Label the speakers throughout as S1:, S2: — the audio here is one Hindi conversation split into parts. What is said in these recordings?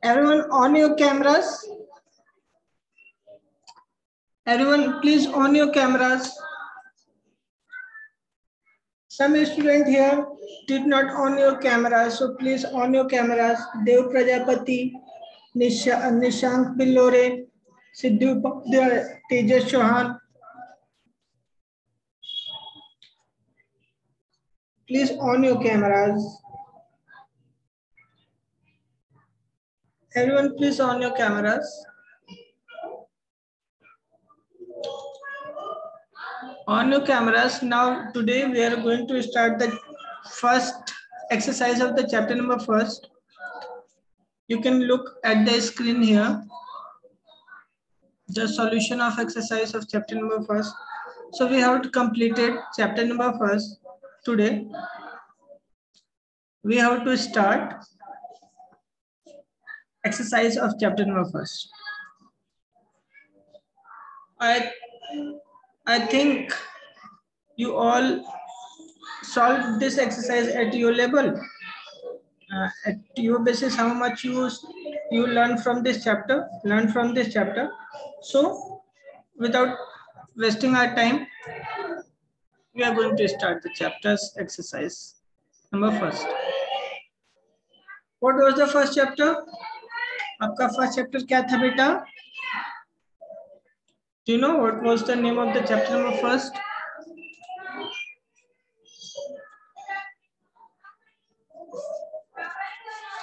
S1: Everyone on your cameras. Everyone please on your cameras. Some student here did not on your cameras, so please on your cameras. Dev Prajapati, Nishank Billore, Siddhu Upadhyay, Tejas Chauhan. Please on your cameras. Everyone please on your cameras. On your cameras. Now today we are going to start the first exercise of the chapter number first. You can look at the screen here. The solution of exercise of chapter number first. So we have completed chapter number first today. We have to start exercise of chapter number first. I think you all solved this exercise at your level. At your basis, how much you learn from this chapter, So without wasting our time, we are going to start the chapters exercise number first. What was the first chapter? आपका first chapter क्या था बेटा? Do you know what was the name of the chapter number first?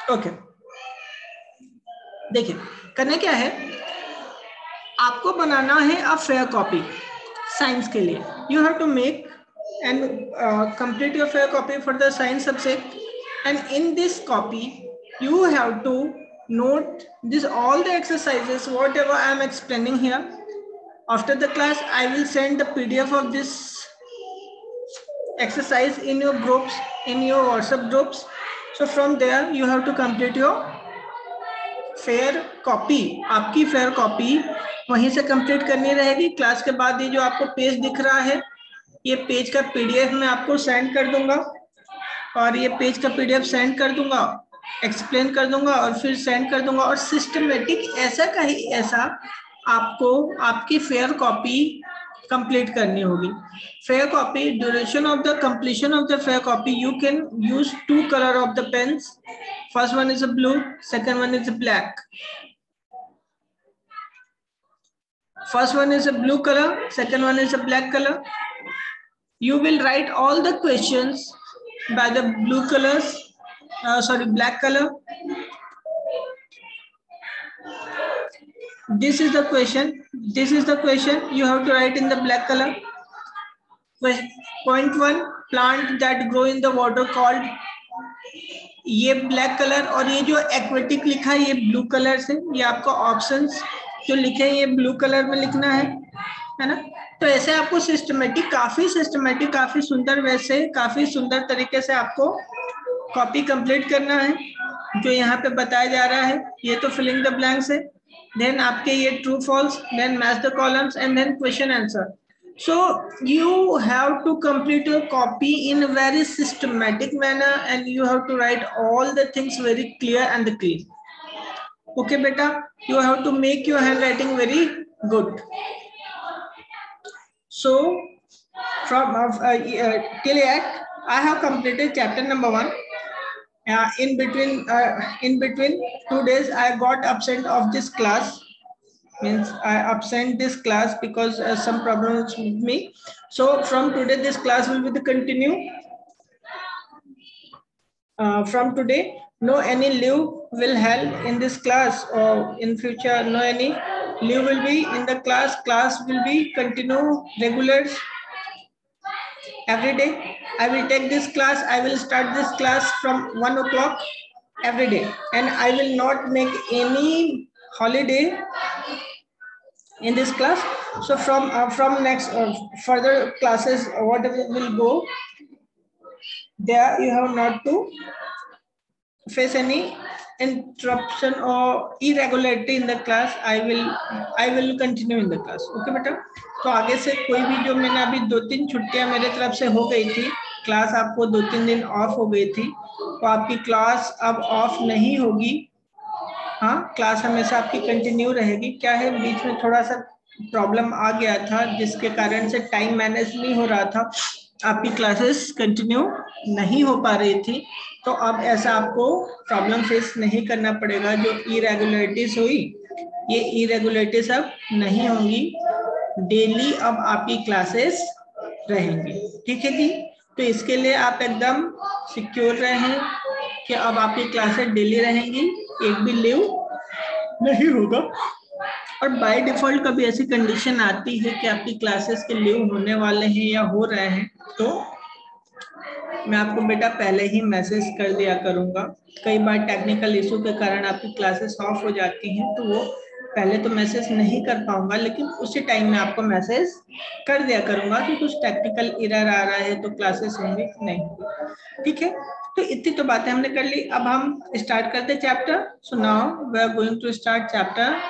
S1: Okay. देखिए करना क्या है, आपको बनाना है अ फेयर कॉपी साइंस के लिए. You have to make and complete your fair copy for the science subject, and in this copy you have to note this all the exercises whatever I am explaining here. After the class I will send the PDF of this exercise in your groups, in your WhatsApp groups. So from there you have to complete your fair copy. आपकी फेयर कॉपी वहीं से कंप्लीट करनी रहेगी. क्लास के बाद ये जो आपको पेज दिख रहा है, ये पेज का पीडीएफ मैं आपको सेंड कर दूंगा, और ये पेज का पीडीएफ सेंड कर दूंगा, एक्सप्लेन कर दूंगा और फिर सेंड कर दूंगा. और सिस्टमेटिक ऐसा का ही ऐसा आपको आपकी फेयर कॉपी कंप्लीट करनी होगी. Fair copy, duration of the completion of the fair copy, you can use 2 colour of the pens. First one is a blue, second one is a black. First one is a blue color, second one is a black color. You will write all the questions by the blue colors, black color. This is the question. This is the question you have to write in the black color. Point 1, plant that grow in the water called, ये ब्लैक कलर, और ये जो एक्वेटिक लिखा है ये ब्लू कलर से. ये आपका ऑप्शंस जो लिखे हैं ये ब्लू कलर में लिखना है ना. तो ऐसे आपको सिस्टमेटिक, काफी सुंदर, वैसे काफी सुंदर तरीके से आपको कॉपी कंप्लीट करना है जो यहाँ पे बताया जा रहा है. ये तो फिलिंग द ब्लैंक्स है. देन आपके ये true false, then match the columns and then question answer. So you have to complete your copy in a very systematic manner, and you have to write all the things very clear and clean. Okay, beta, you have to make your handwriting very good. So from till yet I have completed chapter number 1. In between 2 days I got absent of this class. Means I absent this class because some problems with me. So from today this class will be the continue. From today no any leave will held in this class, or in future no any leave will be in the class. Class will be continue regular every day. I will take this class. I will start this class from 1 o'clock every day, and I will not make any holiday in this class. So from next further classes whatever will go there, you have not to face any interruption or irregularity in the class, I will continue in the class. Okay बेटा, तो आगे से कोई भी जो मैंने अभी 2-3 छुट्टियां मेरे तरफ से हो गई थी, क्लास आपको 2-3 दिन ऑफ हो गई थी, तो आपकी क्लास अब ऑफ नहीं होगी। हाँ, क्लास हमेशा आपकी कंटिन्यू रहेगी। क्या है, बीच में थोड़ा सा प्रॉब्लम आ गया था जिसके कारण से टाइम मैनेज नहीं हो रहा था, आपकी क्लासेस कंटिन्यू नहीं हो पा रही थी। तो अब ऐसा आपको प्रॉब्लम फेस नहीं करना पड़ेगा। जो इरेगुलरिटीज हुई, ये इरेगुलरिटीज अब नहीं होंगी, डेली अब आपकी क्लासेस रहेंगी। ठीक है जी, तो इसके लिए आप एकदम सिक्योर रहें कि अब आपकी क्लासेस डेली रहेंगी, एक भी लीव नहीं होगा। और बाय डिफॉल्ट कभी ऐसी कंडीशन आती है कि आपकी क्लासेस के लीव होने वाले हैं या हो रहे हैं, तो मैं आपको बेटा पहले ही मैसेज कर दिया करूंगा। कई बार टेक्निकल इशू के कारण आपकी क्लासेस ऑफ हो जाती हैं, तो वो पहले तो मैसेज नहीं कर पाऊंगा, लेकिन उसी टाइम में आपको मैसेज कर दिया करूंगा कि कुछ टेक्निकल एरर आ रहा है तो क्लासेस होंगे नहीं। ठीक है, तो इतनी तो बातें हमने कर ली। अब हम स्टार्ट करते chapter. So now we are going to start chapter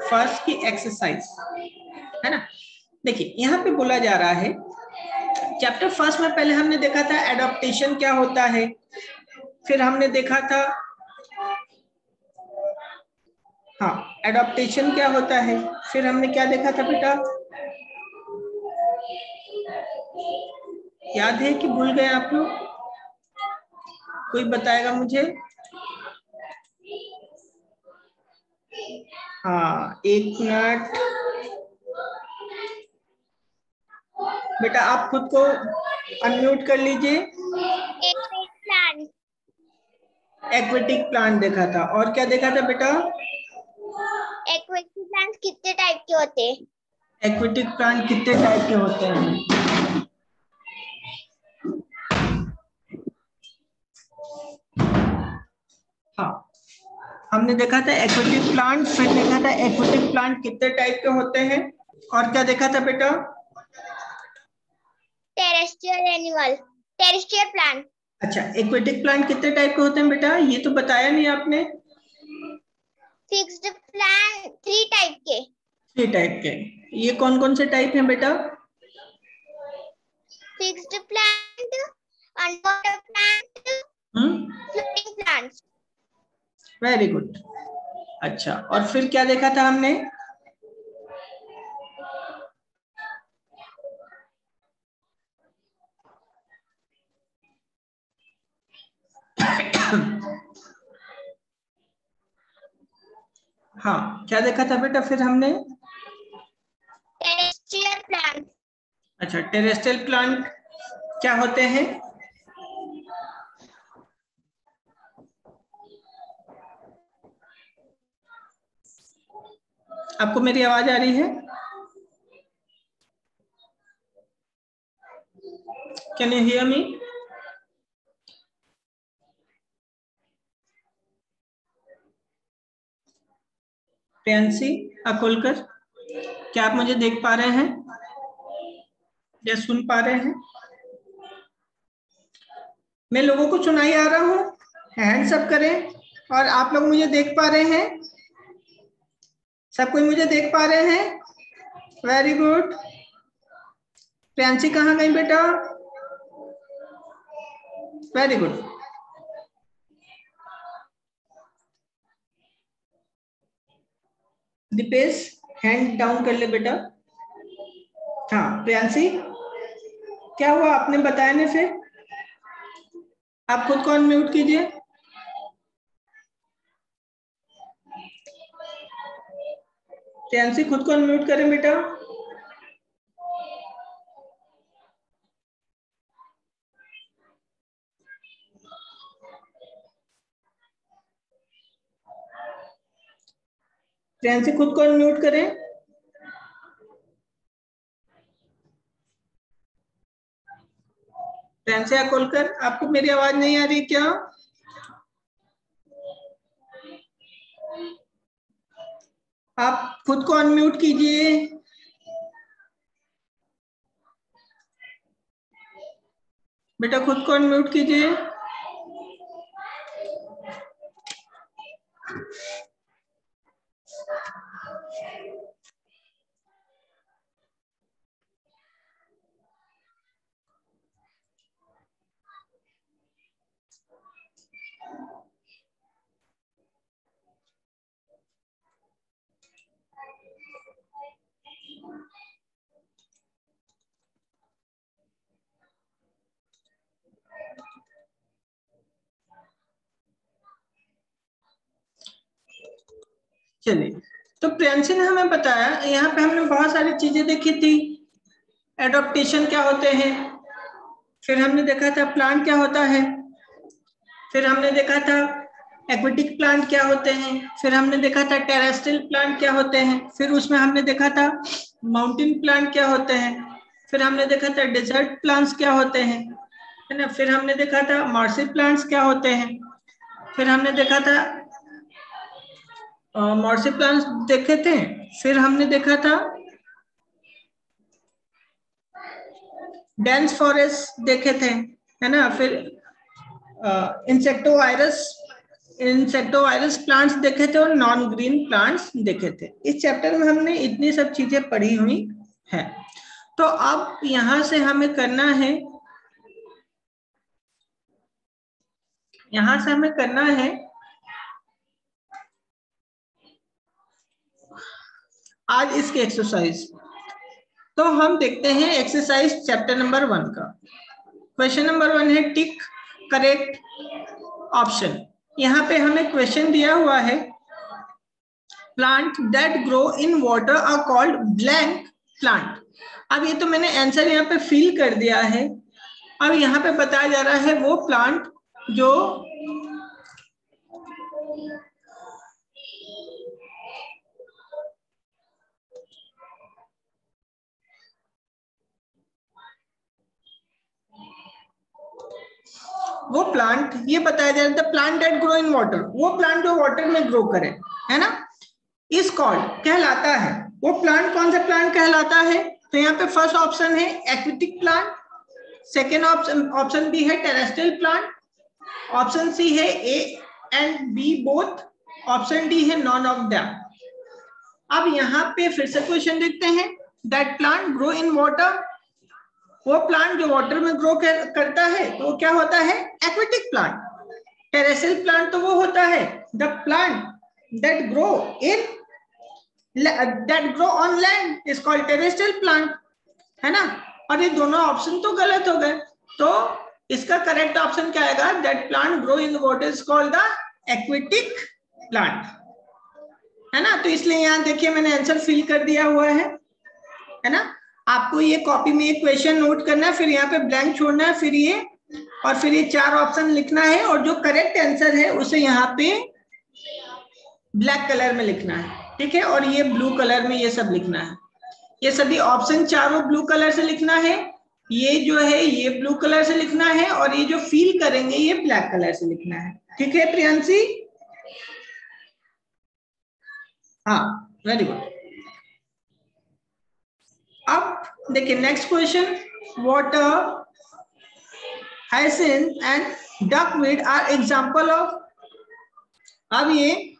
S1: first की एक्सरसाइज, है ना। देखिए यहाँ पे बोला जा रहा है, चैप्टर फर्स्ट में पहले हमने देखा था एडॉप्टेशन क्या होता है, फिर हमने देखा था, हाँ, एडॉप्टेशन क्या होता है, फिर हमने क्या देखा था बेटा, याद है कि भूल गए आप लोग? कोई बताएगा मुझे? हाँ, 1 मिनट बेटा, आप खुद को अनम्यूट कर लीजिए। एक्वेटिक प्लांट देखा था, और क्या देखा था बेटा?
S2: एक्वेटिक प्लांट कितने टाइप के होते हैं?
S1: एक्वेटिक प्लांट कितने टाइप के होते हैं? हाँ, हमने देखा था एक्वेटिक प्लांट, फिर देखा था एक्वेटिक प्लांट कितने टाइप के होते हैं, और क्या देखा था बेटा?
S2: Terrestrial animal, terrestrial plant.
S1: अच्छा, एक्वेटिक प्लांट कितने टाइप के होते हैं बेटा? ये तो बताया नहीं आपने।
S2: फिक्स्ड प्लांट 3 टाइप के।
S1: 3 टाइप के। ये कौन कौन से टाइप हैं बेटा?
S2: Fixed plant, underwater plant, floating plants.
S1: Very good. अच्छा, और फिर क्या देखा था हमने? हाँ, क्या देखा था बेटा फिर हमने?
S2: Terrestrial plant.
S1: अच्छा, टेरेस्ट्रियल प्लांट क्या होते हैं? आपको मेरी आवाज आ रही है? Can you hear me? Priyanshi Akolkar, क्या आप मुझे देख पा रहे हैं या सुन पा रहे हैं? मैं लोगों को सुनाई आ रहा हूँ? हैंड्स अप करें। और आप लोग मुझे देख पा रहे हैं? सब कोई मुझे देख पा रहे हैं? Very good. प्रियांशी कहाँ गई बेटा? Very good. Deepesh, hand down कर ले बेटा। हाँ, प्रियांशी क्या हुआ, आपने बताया नहीं फिर? आप खुद को अनम्यूट कीजिए। प्रियांशी खुद को अनम्यूट करें बेटा। प्रियांशी खुद को अनम्यूट करें। प्रियांशी अकोलकर, आपको मेरी आवाज नहीं आ रही क्या? आप खुद को अनम्यूट कीजिए। बेटा खुद को अनम्यूट कीजिए। चलिए, तो प्रियांशी ने हमें बताया, यहाँ पे हमने बहुत सारी चीजें देखी थी। एडॉप्टेशन क्या होते हैं, फिर हमने देखा था प्लांट क्या होता है, फिर हमने देखा था एक्वेटिक प्लांट क्या होते हैं, फिर हमने देखा था टेरेस्ट्रियल प्लांट क्या होते हैं, फिर उसमें हमने देखा था माउंटेन प्लांट क्या होते हैं, फिर हमने देखा था डेजर्ट प्लांट्स क्या होते हैं, है ना, फिर हमने देखा था मार्सी प्लांट्स क्या होते हैं, फिर हमने देखा था मार्सी प्लांट्स देखे थे, फिर हमने देखा था डेंस फॉरेस्ट देखे थे, है ना, फिर इंसेक्टोवायरस प्लांट्स देखे थे और नॉन ग्रीन प्लांट्स देखे थे। इस चैप्टर में हमने इतनी सब चीजें पढ़ी हुई है। तो अब यहां से हमें करना है, आज इसके एक्सरसाइज। तो हम देखते हैं एक्सरसाइज चैप्टर नंबर 1 का। क्वेश्चन नंबर 1 है टिक करेक्ट ऑप्शन। यहाँ पे हमें क्वेश्चन दिया हुआ है, plant that grow in water are called blank plant. अब ये तो मैंने आंसर यहाँ पे फिल कर दिया है। अब यहाँ पे बताया जा रहा है वो प्लांट जो ये बताया जा रहा है plant that grow in water, वो प्लांट जो वाटर में ग्रो करे, है ना, इज कॉल्ड कहलाता है। वो प्लांट कौन सा प्लांट कहलाता है? तो यहाँ पे फर्स्ट ऑप्शन है aquatic plant, second option B है टेरेस्ट्रियल प्लांट, ऑप्शन सी है A and B both, option D है नॉन ऑफ दैम। अब यहाँ पे फिर से क्वेश्चन देखते हैं, that plant grow in water, वो प्लांट जो वाटर में ग्रो करता है तो वो क्या होता है? Aquatic plant. टेरेस्ट्रियल प्लांट तो वो होता है the plant that grow on land is called terrestrial plant, है ना। और ये दोनों ऑप्शन तो गलत हो गए, तो इसका करेक्ट ऑप्शन क्या आएगा? That plant grow in water is called the aquatic plant, है ना। तो इसलिए यहाँ देखिए मैंने आंसर फिल कर दिया हुआ है ना। आपको ये कॉपी में एक क्वेश्चन नोट करना है, फिर यहाँ पे ब्लैंक छोड़ना है, फिर ये 4 ऑप्शन लिखना है और जो करेक्ट आंसर है उसे यहाँ पे ब्लैक कलर में लिखना है, ठीक है। और ये ब्लू कलर में ये सब लिखना है, ये सभी ऑप्शन चारों ब्लू कलर से लिखना है, ये जो है ये ब्लू कलर से लिखना है, और ये जो फील करेंगे ये ब्लैक कलर से लिखना है, ठीक है प्रियांशी? हाँ, वेरी गुड। अब देखिए next question, water hyacinth and duckweed are example of. अब ये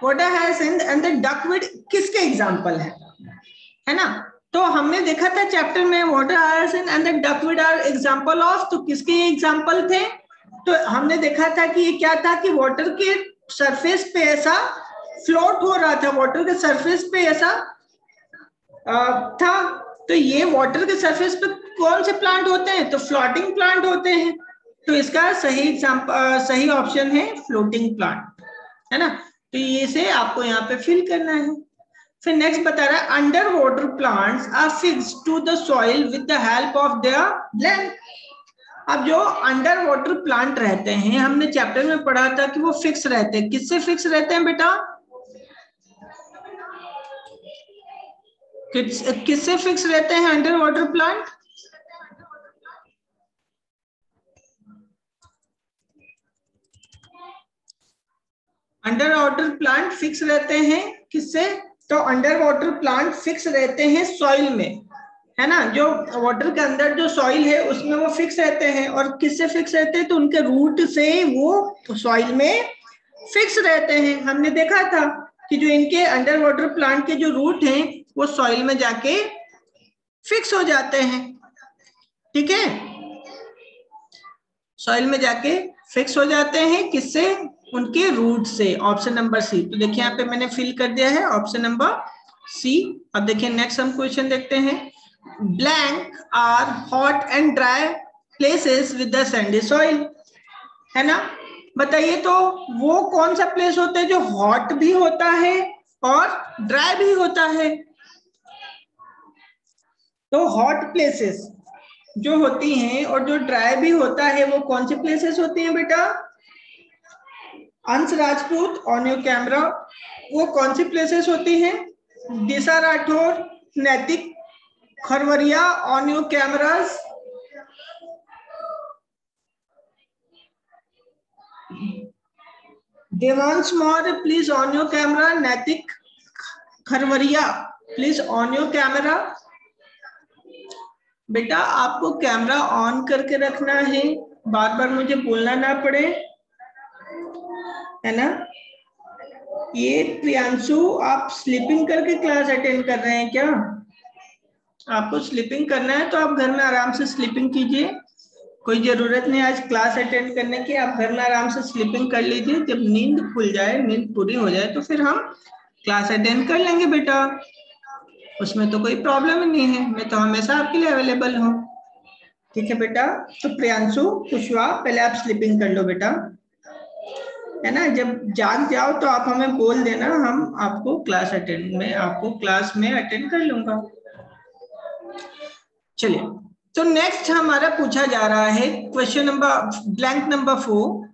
S1: water hyacinth and the duckweed किसके एग्जांपल है ना। तो हमने देखा था चैप्टर में water hyacinth and the duckweed are example of, तो किसके एग्जांपल थे? तो हमने देखा था कि ये क्या था कि वाटर के सरफेस पे ऐसा फ्लोट हो रहा था, वाटर के सरफेस पे ऐसा था। तो ये वाटर के सरफेस पे कौन से प्लांट होते हैं? तो फ्लोटिंग प्लांट होते हैं। तो इसका सही ऑप्शन है फ्लोटिंग प्लांट, है ना। तो ये से आपको यहाँ पे फिल करना है। फिर नेक्स्ट बता रहा है under water plants are fixed to the soil with the help of their blank. अब जो अंडर वाटर प्लांट रहते हैं, हमने चैप्टर में पढ़ा था कि वो फिक्स रहते हैं। किससे फिक्स रहते हैं बेटा? किससे फिक्स रहते हैं under water plant? Under water plant fix रहते हैं किससे? तो अंडर वाटर प्लांट फिक्स रहते हैं सॉइल में, है ना। जो वाटर के अंदर जो सॉइल है उसमें वो फिक्स रहते हैं। और किससे फिक्स रहते हैं? तो उनके रूट से वो सॉइल में फिक्स रहते हैं। हमने देखा था कि जो इनके अंडर वाटर प्लांट के जो रूट हैं वो सॉइल में जाके फिक्स हो जाते हैं, ठीक है। सॉइल में जाके फिक्स हो जाते हैं किससे? उनके रूट से, ऑप्शन नंबर सी। तो देखिए यहाँ पे मैंने फिल कर दिया है ऑप्शन नंबर सी। अब देखिए नेक्स्ट हम क्वेश्चन देखते हैं। Blank are hot and dry places with the sandy soil, है ना। बताइए तो वो कौन सा प्लेस होता है जो हॉट भी होता है और ड्राई भी होता है। तो हॉट प्लेसेस जो होती हैं और जो ड्राई भी होता है वो कौन सी प्लेसेस होती हैं बेटा। अंश राजपूत ऑन योर कैमरा, वो कौन सी प्लेसेस होती हैं। Disha Rathore, Naitik Kharwaria on your cameras. Devansh Maurya please on your camera. Naitik Kharwaria please on your camera. बेटा आपको कैमरा ऑन करके रखना है, बार बार मुझे बोलना ना पड़े, है ना। ये प्रियांशु आप स्लीपिंग करके क्लास अटेंड कर रहे हैं क्या। आपको स्लीपिंग करना है तो आप घर में आराम से स्लीपिंग कीजिए, कोई जरूरत नहीं आज क्लास अटेंड करने की। आप घर में आराम से स्लीपिंग कर लीजिए, जब नींद खुल जाए, नींद पूरी हो जाए तो फिर हम क्लास अटेंड कर लेंगे बेटा, उसमें तो कोई प्रॉब्लम ही नहीं है, मैं तो हमेशा आपके लिए अवेलेबल हूँ। ठीक है बेटा। तो प्रियांशु कुशवाहा पहले आप स्लीपिंग कर लो बेटा, है ना। जब जाग जाओ तो आप हमें बोल देना, हम आपको क्लास अटेंड में, आपको क्लास में अटेंड कर लूंगा। चलिए तो नेक्स्ट हमारा पूछा जा रहा है क्वेश्चन नंबर ब्लैंक नंबर 4।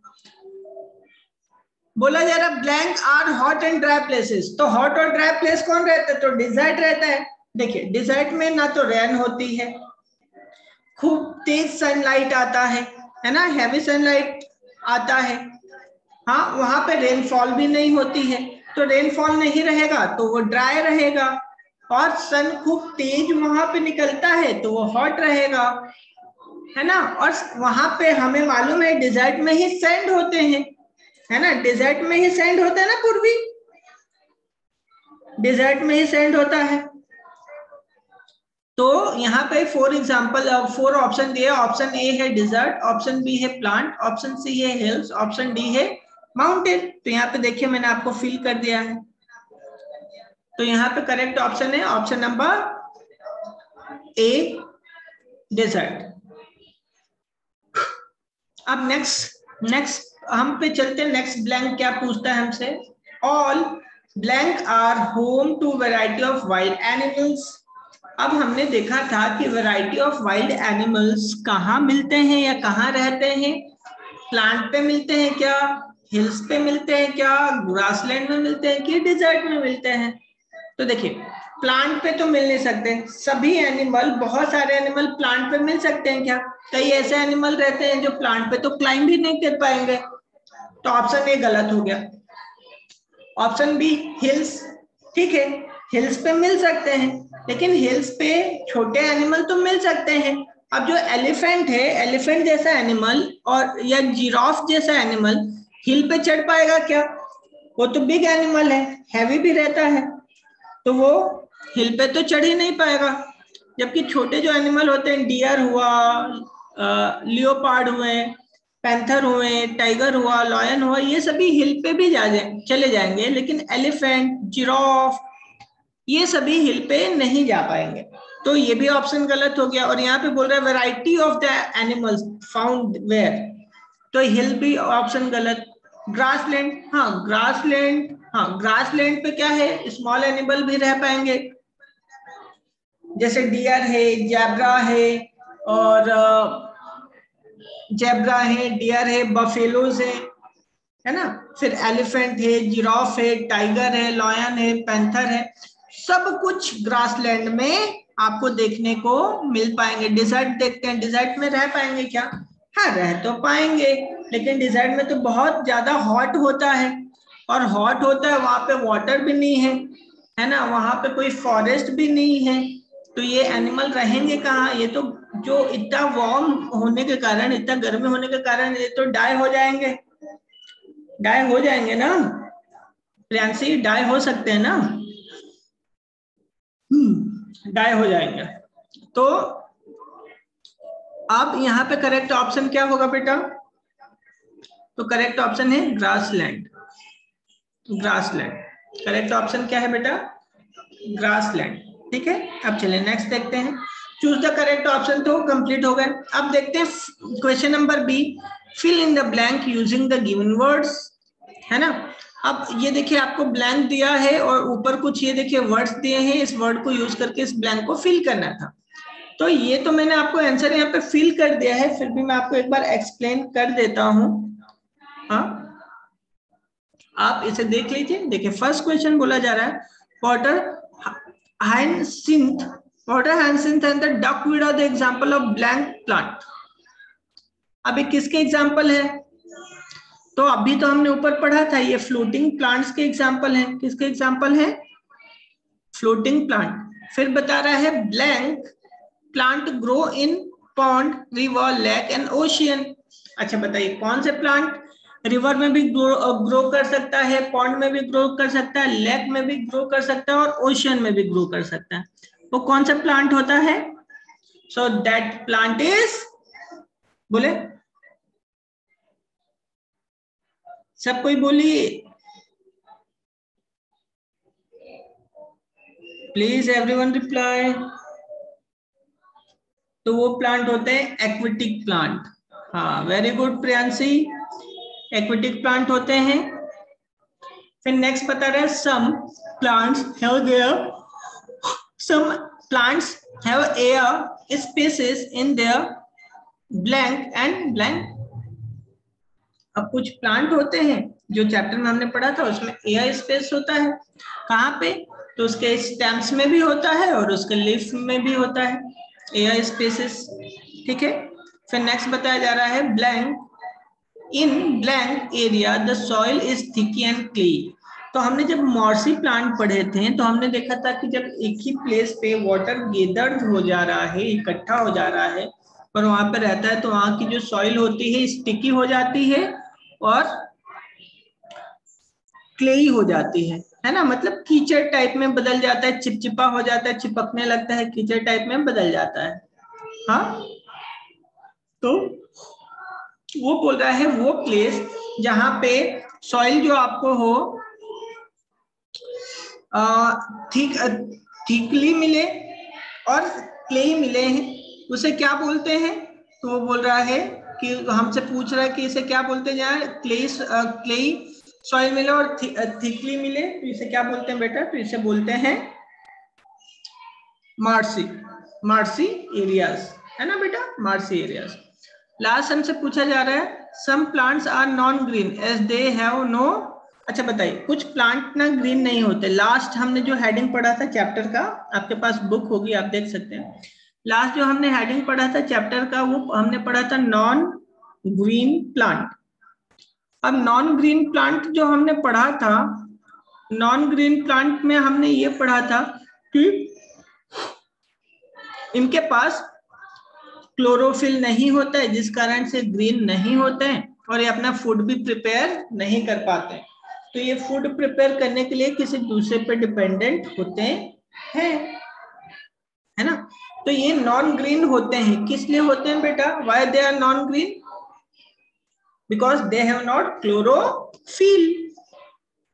S1: बोला जा रहा blank are hot and dry places. तो हॉट और ड्राई प्लेस कौन रहता है, तो डिजर्ट रहता है। देखिए डिजर्ट में ना तो रेन होती है, खूब तेज सनलाइट आता है ना, हैवी सनलाइट आता है। हाँ वहां पे रेनफॉल भी नहीं होती है, तो रेनफॉल नहीं रहेगा तो वो ड्राई रहेगा। और सन खूब तेज वहां पे निकलता है तो वो हॉट रहेगा, है ना। और वहां पे हमें मालूम है डिजर्ट में ही सैंड होते हैं, है ना। डिजर्ट में ही सैंड होता है ना पूर्वी, डिजर्ट में ही सैंड होता है। तो यहाँ पे 4 एग्जांपल 4 ऑप्शन दिए। ऑप्शन ए है डिजर्ट, ऑप्शन बी है प्लांट, ऑप्शन सी है हिल्स, ऑप्शन डी है माउंटेन। तो यहाँ पे देखिए मैंने आपको फिल कर दिया है। तो यहाँ पे करेक्ट ऑप्शन है ऑप्शन नंबर ए डेजर्ट। अब नेक्स्ट हम पे चलते हैं। नेक्स्ट ब्लैंक क्या पूछता है हमसे। All blank are home to variety of wild animals. अब हमने देखा था कि वैरायटी ऑफ वाइल्ड एनिमल्स कहाँ मिलते हैं या कहाँ रहते हैं। प्लांट पे मिलते हैं क्या, हिल्स पे मिलते हैं क्या, ग्रासलैंड में मिलते हैं कि डिजर्ट में मिलते हैं। तो देखिए प्लांट पे तो मिल नहीं सकते, सभी एनिमल, बहुत सारे एनिमल प्लांट पे मिल सकते हैं क्या। कई ऐसे एनिमल रहते हैं जो प्लांट पे तो क्लाइंब भी नहीं कर पाएंगे, तो ऑप्शन ए गलत हो गया। ऑप्शन बी हिल्स, ठीक है हिल्स पे मिल सकते हैं, लेकिन हिल्स पे छोटे एनिमल तो मिल सकते हैं। अब जो एलिफेंट है, एलिफेंट जैसा एनिमल और या जिराफ जैसा एनिमल हिल पे चढ़ पाएगा क्या। वो तो बिग एनिमल है, हैवी भी रहता है, तो वो हिल पे तो चढ़ ही नहीं पाएगा। जबकि छोटे जो एनिमल होते हैं, डियर हुआ, लियोपार्ड हुए, पैंथर हुए, टाइगर हुआ, लॉयन हुआ, ये सभी हिल पे भी चले जाएंगे, लेकिन एलिफेंट, जिराफ ये सभी हिल पे नहीं जा पाएंगे। तो ये भी ऑप्शन गलत हो गया। और यहाँ पे बोल रहा है variety of the animals found where, तो हिल भी ऑप्शन गलत। ग्रासलैंड, हाँ ग्रासलैंड, हाँ ग्रासलैंड पे क्या है, स्मॉल एनिमल भी रह पाएंगे, जैसे डियर है, जैब्रा है, और जेब्रा है, डियर है, बफेलोज है ना। फिर एलिफेंट है, जिराफ है, टाइगर है, लॉयन है, पैंथर है, सब कुछ ग्रासलैंड में आपको देखने को मिल पाएंगे। डिजर्ट देखते हैं, डिजर्ट में रह पाएंगे क्या, हाँ रह तो पाएंगे, लेकिन डिजर्ट में तो बहुत ज्यादा हॉट होता है, और हॉट होता है वहां पे वाटर भी नहीं है ना, वहां पे कोई फॉरेस्ट भी नहीं है, तो ये एनिमल रहेंगे कहाँ। ये तो जो इतना वार्म होने के कारण, इतना गर्मी होने के कारण ये तो डाई हो जाएंगे, डाई हो जाएंगे ना प्रियांशी, डाई हो सकते हैं ना, डाई हो जाएंगे। तो अब यहाँ पे करेक्ट ऑप्शन क्या होगा बेटा, तो करेक्ट ऑप्शन है ग्रासलैंड। ग्रासलैंड करेक्ट ऑप्शन क्या है बेटा? ग्रासलैंड। ठीक है, अब चलिए नेक्स्ट देखते हैं। चूज द करेक्ट ऑप्शन, तो कंप्लीट हो गए। अब देखते हैं question number B, fill in the blank using the given words, है ना। अब ये देखिए आपको ब्लैंक दिया है और ऊपर कुछ ये देखिए वर्ड्स दिए हैं, इस वर्ड को यूज करके इस ब्लैंक को फिल करना था। तो ये तो मैंने आपको आंसर यहाँ पे फिल कर दिया है, फिर भी मैं आपको एक बार एक्सप्लेन कर देता हूं। हाँ, आप इसे देख लीजिए। देखिए फर्स्ट क्वेश्चन बोला जा रहा है, water hyacinth and the duckweed are the example of blank plant. अब ये किसके एग्जांपल है? तो अभी तो हमने ऊपर पढ़ा था, ये फ्लोटिंग प्लांट्स के एग्जांपल है। किसके एग्जांपल है? Floating plant. फिर बता रहा है blank plant grow in pond, river, lake and ocean. अच्छा बताइए कौन से प्लांट रिवर में भी ग्रो कर सकता है, पॉन्ड में भी ग्रो कर सकता है, लेक में भी ग्रो कर सकता है और ओशियन में भी ग्रो कर सकता है? वो कौन सा प्लांट होता है? सो दैट प्लांट इज, बोले सब कोई बोलिए प्लीज, एवरीवन रिप्लाई। तो वो प्लांट होते हैं एक्वेटिक प्लांट। हाँ very good Priyanshi, aquatic plant होते हैं। फिर नेक्स्ट बता रहे हैं some plants have air spaces in their blank and blank. अब कुछ प्लांट होते हैं जो चैप्टर में हमने पढ़ा था, उसमें एयर स्पेस होता है। कहाँ पे? तो उसके स्टेम्स में भी होता है और उसके लीफ में भी होता है एयर स्पेसेस। ठीक है, फिर नेक्स्ट बताया जा रहा है blank in blank area the soil is thick and clay. तो हमने जब मॉर्सी प्लांट पढ़े थे तो हमने देखा था कि जब एक ही प्लेस पे वाटर गेदर्ड हो जा रहा है, इकट्ठा हो जा रहा है और वहां पे रहता है, तो वहां की जो सॉइल होती है स्टिकी हो जाती है और क्लेई हो जाती है ना। मतलब कीचड़ टाइप में बदल जाता है, चिपचिपा हो जाता है, चिपकने लगता है, कीचड़ टाइप में बदल जाता है। हाँ, तो वो बोल रहा है वो प्लेस जहां पे सॉइल जो आपको हो थिकली मिले और क्लेई मिले हैं, उसे क्या बोलते हैं? तो वो बोल रहा है कि हमसे पूछ रहा है कि इसे क्या बोलते हैं, जहाँ क्लेई सॉइल मिले और थिकली मिले, तो इसे क्या बोलते हैं बेटा? तो इसे बोलते हैं मार्सी एरियाज, है ना बेटा, मार्सी एरियाज। लास्ट हमसे पूछा जा रहा है some plants are non green as they have no. अच्छा बताइए, कुछ प्लांट ना ग्रीन नहीं होते। लास्ट हमने जो हेडिंग पढ़ा था चैप्टर का, आपके पास बुक होगी आप देख सकते हैं, लास्ट जो हमने हेडिंग पढ़ा था चैप्टर का वो हमने पढ़ा था नॉन ग्रीन प्लांट। अब नॉन ग्रीन प्लांट जो हमने पढ़ा था, नॉन ग्रीन प्लांट में हमने ये पढ़ा था कि इनके पास क्लोरोफिल नहीं होता है, जिस कारण से ग्रीन नहीं होते हैं और ये अपना फूड भी प्रिपेयर नहीं कर पाते। तो ये फूड प्रिपेयर करने के लिए किसी दूसरे पे डिपेंडेंट होते हैं, है ना। तो ये नॉन ग्रीन होते हैं। किस लिए होते हैं बेटा? Why they are non green? Because they have not chlorophyll,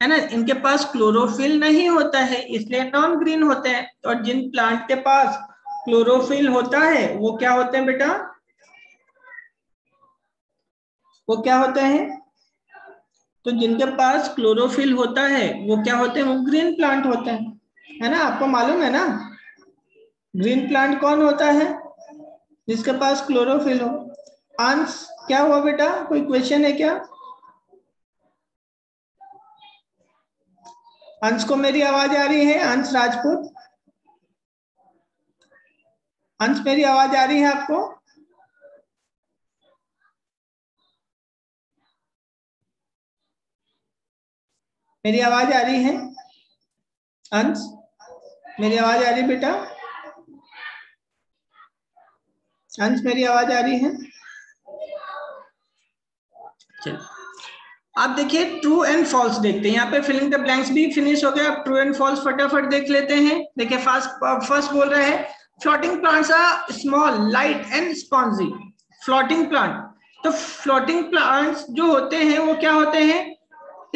S1: है ना। इनके पास क्लोरोफिल नहीं होता है, इसलिए नॉन ग्रीन होते हैं। और जिन प्लांट के पास क्लोरोफिल होता है वो क्या होते हैं बेटा? वो क्या होते हैं? तो जिनके पास क्लोरोफिल होता है वो क्या होते हैं? वो ग्रीन प्लांट होते हैं, है ना। आपको मालूम है ना ग्रीन प्लांट कौन होता है? जिसके पास क्लोरोफिल हो। अंश क्या हुआ बेटा? कोई क्वेश्चन है क्या? अंश को मेरी आवाज आ रही है? अंश राजपूत, अंश मेरी आवाज आ रही है आपको? मेरी आवाज आ रही है? अंश मेरी आवाज आ रही है बेटा? अंश मेरी आवाज आ रही है? चलिए आप देखिए ट्रू एंड फॉल्स देखते हैं। यहाँ पे फिलिंग द ब्लैंक्स भी फिनिश हो गया। अब ट्रू एंड फॉल्स फटाफट देख लेते हैं। देखिए फर्स्ट बोल रहे हैं floating plants are small, light and spongy. Floating plant तो फ्लोटिंग प्लांट्स जो होते हैं वो क्या होते हैं,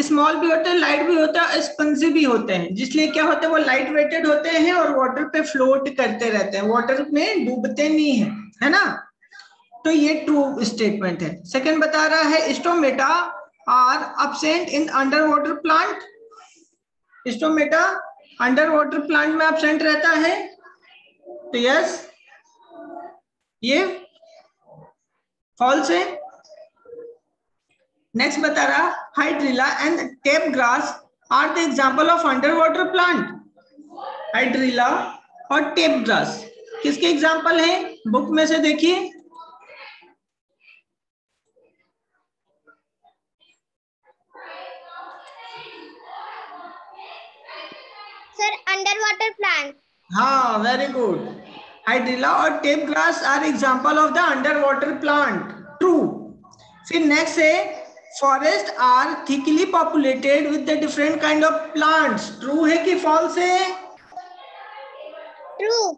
S1: स्मॉल भी होते हैं, लाइट भी होता है, स्पंजी भी होते हैं, जिसलिए क्या होते हैं वो लाइट वेटेड होते हैं और वाटर पे फ्लोट करते रहते हैं, वाटर में डूबते नहीं है ना। तो ये ट्रू स्टेटमेंट है। सेकंड बता रहा है stomata are absent in under water plant, stomata under water plant में अब्सेंट रहता है, तो यस ये फॉल्स है। नेक्स्ट बता रहा hydrilla and tape grass are the example of under water plant, hydrilla और टेप ग्रास किसके एग्जांपल है, बुक में से देखिए।
S2: Sir under water plant.
S1: हाँ वेरी गुड, हाइड्रिला और tape grass are example of the under water plant, true. फिर नेक्स्ट है forest are thickly populated with the different kind of plants, true है कि फॉल्स है?
S2: True.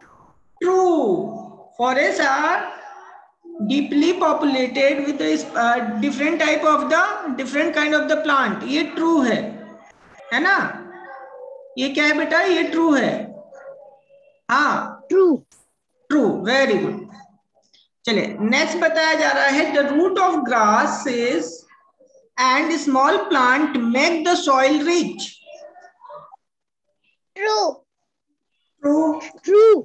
S1: True, forest are deeply populated with different type of the different kind of the plant, ये ट्रू है ना, ये क्या है बेटा, ये ट्रू है। हाँ
S2: ट्रू।
S1: True, very good. चलिए नेक्स्ट बताया जा रहा है the root of grasses and small plant make the soil rich,
S2: true।
S1: true,
S2: true।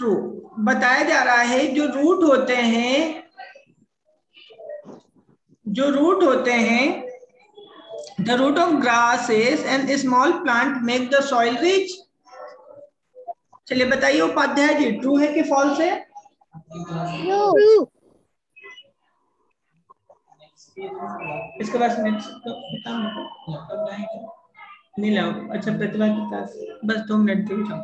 S1: true बताया जा रहा है जो रूट होते हैं, जो रूट होते हैं, the root of grasses and small plant make the soil rich। चलिए बताइए उपाध्याय जी, ट्रू है कि फॉल्स है?
S2: ट्रू।
S1: इसके बाद नेक्स्ट नहीं लाओ, अच्छा प्रतिभा की क्लास बस 2 मिनट दे जाओ,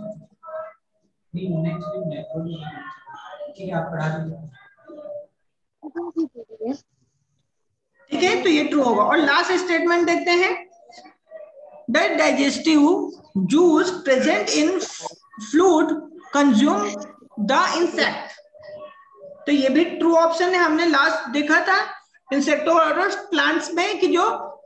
S1: ठीक है, तो ये ट्रू होगा। और लास्ट स्टेटमेंट देखते हैं the digestive juice present in fluid consume the insect, तो ये भी ट्रू ऑप्शन है। हमने लास्ट देखा था इंसेक्टोवर्स प्लांट्स में कि जो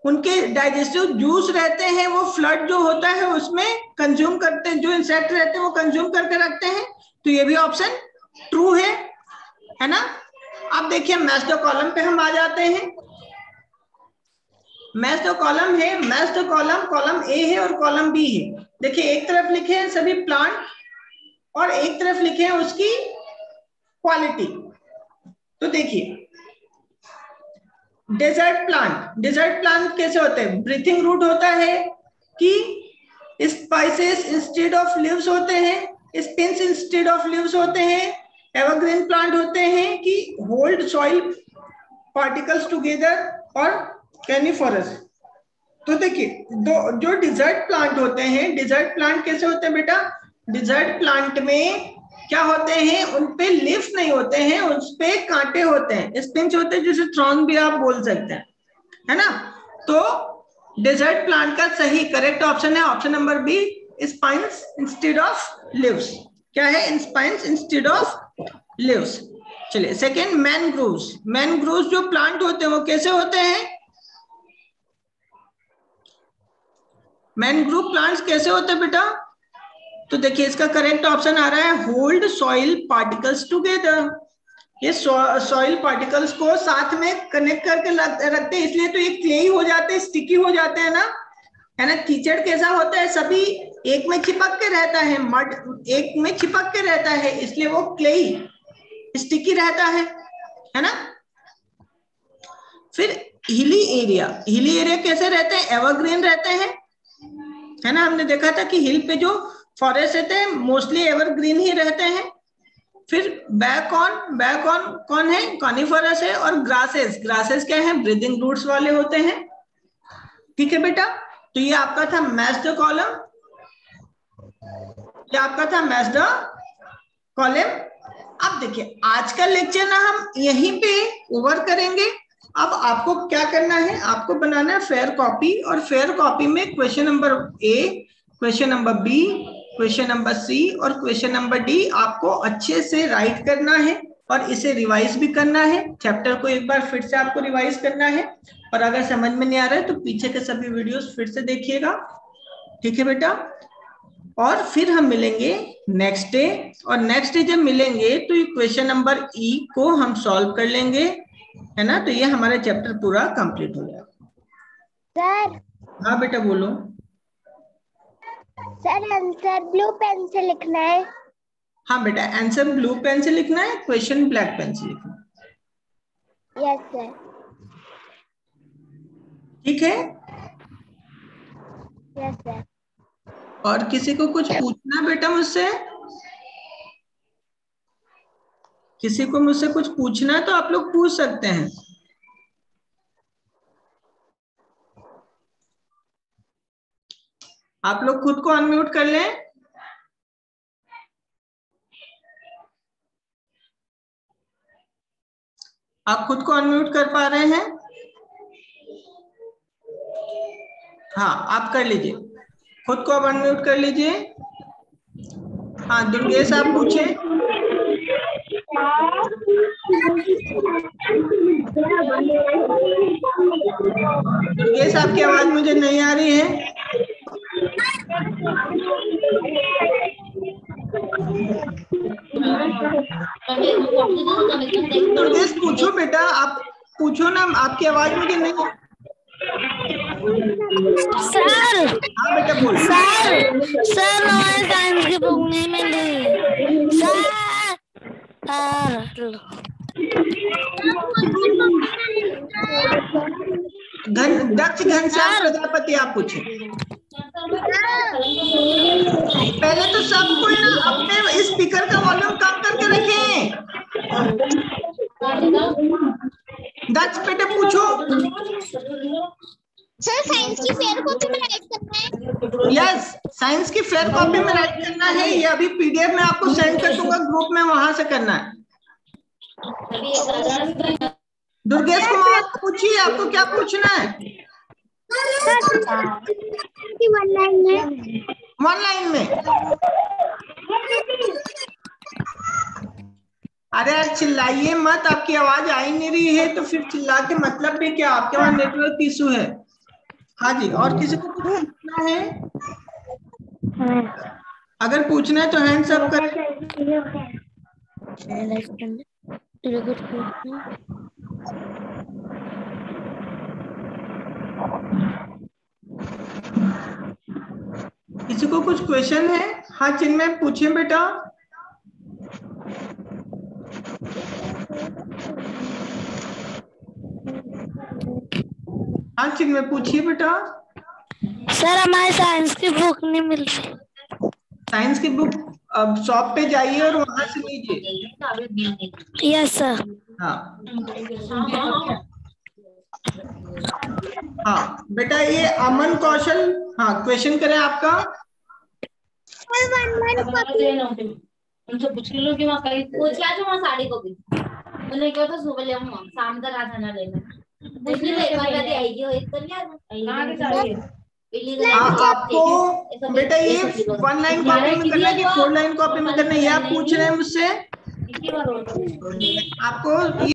S1: उनके डाइजेस्टिव जूस रहते हैं वो फ्लड जो होता है उसमें कंज्यूम करते हैं, जो इंसेक्ट रहते हैं वो कंज्यूम करके रखते हैं, तो ये भी ऑप्शन ट्रू है ना। अब देखिए मैच द कॉलम पे हम आ जाते हैं। मैच द कॉलम है, match the column, column A है और कॉलम बी है। देखिए एक तरफ लिखे हैं सभी प्लांट और एक तरफ लिखे हैं उसकी क्वालिटी। तो देखिए डेजर्ट प्लांट, डेजर्ट प्लांट कैसे होते हैं, ब्रीथिंग रूट होता है कि स्पाइसेस इंस्टेड ऑफ लीव्स होते हैं, स्पिन्स इंस्टेड ऑफ लीव्स होते हैं, एवरग्रीन प्लांट होते हैं कि होल्ड सॉइल पार्टिकल्स टुगेदर, और कैनिफोरस। तो देखिए जो डिजर्ट प्लांट होते हैं, डिजर्ट प्लांट कैसे होते हैं बेटा, डिजर्ट प्लांट में क्या होते हैं, उनपे लीफ नहीं होते हैं, उसपे कांटे होते हैं, स्पिंच होते हैं, जिसे थ्रॉन भी आप बोल सकते हैं, है ना। तो डेजर्ट प्लांट का सही करेक्ट ऑप्शन है option number B, spines instead of leaves. क्या है, स्पाइन्स इंस्टेड ऑफ लीव्स। चलिए सेकेंड मैनग्रोव्स, मैनग्रोव्स जो प्लांट होते हैं वो कैसे होते हैं, मैनग्रोव प्लांट्स कैसे होते हैं बेटा, तो देखिए इसका करेक्ट ऑप्शन आ रहा है होल्ड सॉइल पार्टिकल्स टुगेदर, ये सॉइल पार्टिकल्स को साथ में कनेक्ट करके रखते हैं, इसलिए तो ये क्ले हो जाते हैं, स्टिकी हो जाते हैं ना, है ना। कीचड़ कैसा होता है, सभी एक में चिपक के रहता है, मड एक में चिपक के रहता है, इसलिए वो क्ले स्टिकी रहता है ना। फिर हिली एरिया, हिली एरिया कैसे रहते हैं, एवरग्रीन रहते हैं, है ना। हमने देखा था कि हिल पे जो फॉरेस्ट रहते हैं मोस्टली एवरग्रीन ही रहते हैं। फिर बैकऑन कौन है, कॉनिफरस है, और ग्रासेस, ग्रासेस क्या है, ब्रीदिंग रूट्स वाले होते हैं, ठीक है बेटा। तो ये आपका था मैच द कॉलम, ये आपका था मैच द कॉलम। अब देखिए आज का लेक्चर ना हम यहीं पे ओवर करेंगे। अब आपको क्या करना है, आपको बनाना है फेयर कॉपी, और फेयर कॉपी में question number A, question number B, question number C और क्वेश्चन नंबर डी आपको अच्छे से राइट करना है, और इसे रिवाइज भी करना है। चैप्टर को एक बार फिर से आपको रिवाइज करना है, और अगर समझ में नहीं आ रहा है तो पीछे के सभी वीडियोस फिर से देखिएगा। ठीक है बेटा, और फिर हम मिलेंगे नेक्स्ट डे, और नेक्स्ट डे जब मिलेंगे तो ये क्वेश्चन नंबर ई को हम सॉल्व कर लेंगे, है ना। तो ये हमारा चैप्टर पूरा कंप्लीट हो जाएगा।
S2: सर।
S1: हाँ बेटा बोलो।
S2: सर आंसर ब्लू पेन से लिखना है।
S1: हाँ बेटा, आंसर ब्लू पेन से लिखना है, क्वेश्चन ब्लैक पेन से लिखना है।
S2: Yes sir.
S1: ठीक है।
S2: Yes sir.
S1: और किसी को कुछ पूछना बेटा मुझसे? किसी को मुझसे कुछ पूछना है तो आप लोग पूछ सकते हैं। आप लोग खुद को अनम्यूट कर लें। आप खुद को अनम्यूट कर पा रहे हैं? हाँ आप कर लीजिए, खुद को अब अनम्यूट कर लीजिए। हाँ दुर्गेश आप पूछे। दुर्गेश आपकी आवाज मुझे नहीं आ रही है। दुर्गेश पूछो बेटा, आप पूछो ना, आपकी आवाज मुझे नहीं।
S3: सर।
S1: हाँ बेटा बोलो।
S3: सर हमारे साइंस की बुक नहीं मिली सर।
S1: दक्ष घनश्याम प्रजापति आप पूछे। पहले तो सब कोई ना अपने स्पीकर का वॉल्यूम कम करके रखें। दक्ष बेटे पूछो।
S2: सर साइंस की फेयर कॉपी में राइट करना है।
S1: यस, साइंस की फेयर कॉपी में राइट करना है। ये अभी पीडीएफ में आपको सेंड कर दूंगा ग्रुप में, वहां से करना है। दुर्गेश कुमार पूछिए, आपको क्या पूछना है?
S2: वन लाइन में।
S1: वन लाइन में। अरे यार चिल्लाइए मत, आपकी आवाज आ ही नहीं रही है तो फिर चिल्ला के मतलब भी क्या? आपके वहां नेटवर्क इशू है। हाँ जी, और किसी को कुछ पूछना है? अगर पूछना है तो हैंड्स अप करें। किसी को कुछ क्वेश्चन है? हाँ चिन्मय पूछें बेटा। हाँ चिन्मय पूछिए बेटा।
S3: सर हमारे साइंस की बुक नहीं मिल रही।
S1: साइंस की बुक अब शॉप पे जाइए और वहां से लीजिए।
S3: Yes sir.
S1: हाँ हाँ बेटा, ये अमन कौशल, हाँ क्वेश्चन करें आपका।
S4: उनसे पूछ लो कि वहाँ कहीं पूछ लिया जो वहाँ साड़ी को भी उन्हें क्या था सुबह ले आऊँगा शाम तक आ जाना लेना। देखिए एक बार कभी आएगी वो एक तो नहीं
S1: आपको बेटा ये वन लाइन कॉपी में करना है कि फोर लाइन कॉपी में करना है, ये आप पूछ रहे हैं मुझसे। आपको